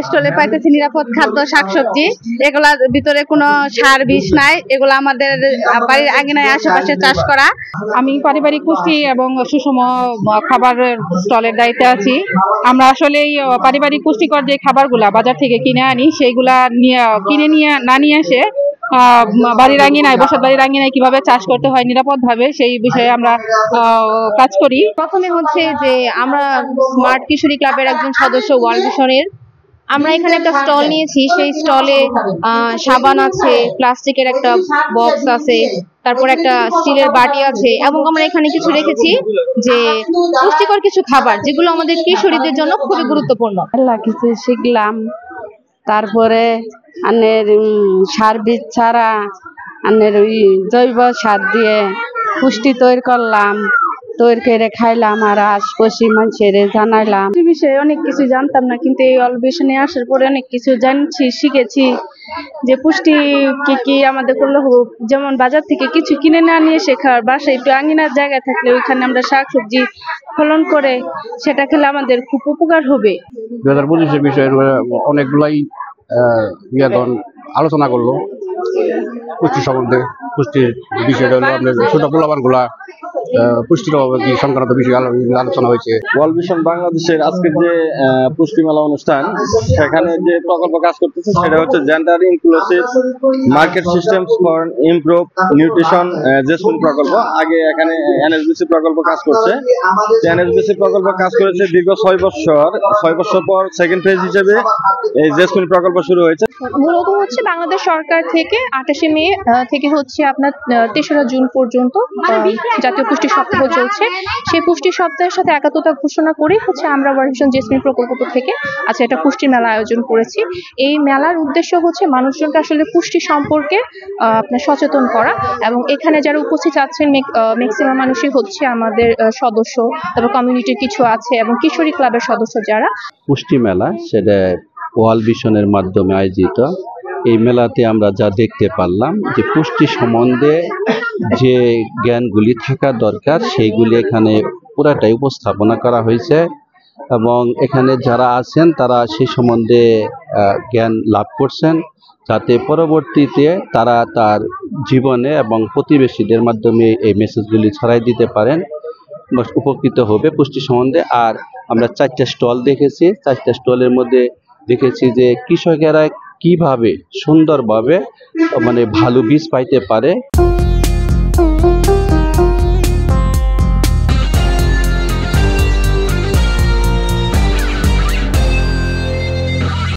স্টলে পাইতেছি নিরাপদ খাদ্য, শাকসবজি। এগুলার ভিতরে কোনো সার বিষ নাই, এগুলো আমাদের বাড়ির আঙিনায় আশেপাশে চাষ করা। আমি পারিবারিক পুষ্টি এবং সুষম খাবারের স্টলের দায়িত্বে আছি। আমরা আসলে এই পারিবারিক পুষ্টিকর যে খাবারগুলা বাজার থেকে কিনে আনি, সেইগুলা নিয়ে এসে বাড়ির আঙিনায়, বসত বাড়ির আঙিনায় কিভাবে চাষ করতে হয় নিরাপদভাবে, সেই বিষয়ে আমরা কাজ করি। প্রথমে হচ্ছে যে আমরা স্মার্ট কিশোরী ক্লাবের একজন সদস্য ওয়ার্ল্ড ভিশনের, আমরা এখানে একটা স্টল নিয়েছি। সেই স্টলে সাবান আছে, প্লাস্টিকের একটা বক্স আছে, তারপর একটা স্টিলের বাটি আছে, এবং আমরা এখানে কিছু রেখেছি যে পুষ্টিকর কিছু খাবার যেগুলো আমাদের কিশোরীদের জন্য খুবই গুরুত্বপূর্ণ। কিছু শিখলাম, তারপরে সার বীজ ছাড়া ওই জৈব সার দিয়ে পুষ্টি তৈরি করলাম, তৈরি করে খাইলাম আর আশপাশি মানুষের জানাইলাম। এই বিষয়ে অনেক কিছু জানতাম না, কিন্তু এই ওয়ার্ল্ড ভিশনে আসার পরে অনেক কিছু জানছি, শিখেছি যে পুষ্টি কি আমাদের করলে হোক। যেমন বাজার থেকে কিছু কিনে না নিয়ে শেখার, বাসায় একটু আঙিনার জায়গা থাকলে ওইখানে আমরা শাকসবজি ফলন করে সেটা খেলে আমাদের খুব উপকার হবে। 2025 বিষয়ে অনেকগুলাই আলোচনা করলো পুষ্টি সম্বন্ধে। পুষ্টির বিষয়টা হলো আপনার ছোট পোলাপান গুলা পুষ্টির অভাবে কি সংক্রান্ত বিষয়ে আলোচনা হয়েছে। ওয়ার্ল্ড ভিশন বাংলাদেশের আজকের যে পুষ্টি মেলা অনুষ্ঠান, সেখানে যে প্রকল্প কাজ করতেছে সেটা হচ্ছে gender inclusive market systems for improve nutrition jasmine প্রকল্প। আগে এখানে এনএসবিসি প্রকল্প কাজ করছে। এনএসবিসি প্রকল্প কাজ করেছে দীর্ঘ 6 বছর পর সেকেন্ড ফেজ হিসেবে এই জেসমিন প্রকল্প শুরু হয়েছে। মূলত হচ্ছে বাংলাদেশ সরকার থেকে 28 মে থেকে হচ্ছে আপনার 3রা জুন পর্যন্ত জাতীয় পুষ্টি সপ্তাহ চলছে। সেই পুষ্টি সপ্তাহের সাথে একাত্মতা ঘোষণা করে হচ্ছে আমরা ওয়ার্ল্ড ভিশন জেসমিন প্রকল্প থেকে আজকে একটা পুষ্টি মেলা আয়োজন করেছি। এই মেলার উদ্দেশ্য হচ্ছে মানুষজনকে আসলে পুষ্টি সম্পর্কে আপনার সচেতন করা, এবং এখানে যারা উপস্থিত আছেন ম্যাক্সিমাম মানুষই হচ্ছে আমাদের সদস্য, তারপর কমিউনিটির কিছু আছে এবং কিশোরী ক্লাবের সদস্য যারা। পুষ্টি মেলা সেটা ওয়ার্ল্ড ভিশনের মাধ্যমে আয়োজিত। এই মেলাতে আমরা যা দেখতে পারলাম যে পুষ্টি সম্বন্ধে যে জ্ঞানগুলি থাকা দরকার সেইগুলি এখানে পুরাটাই উপস্থাপনা করা হয়েছে, এবং এখানে যারা আছেন তারা সেই সম্বন্ধে জ্ঞান লাভ করছেন, যাতে পরবর্তীতে তারা তার জীবনে এবং প্রতিবেশীদের মাধ্যমে এই মেসেজগুলি ছড়াই দিতে পারেন, উপকৃত হবে পুষ্টি সম্বন্ধে। আর আমরা 4টা স্টল দেখেছি। 4টা স্টলের মধ্যে দেখেছি যে কৃষকেরা কিভাবে সুন্দরভাবে ভালো বীজ পাইতে পারে।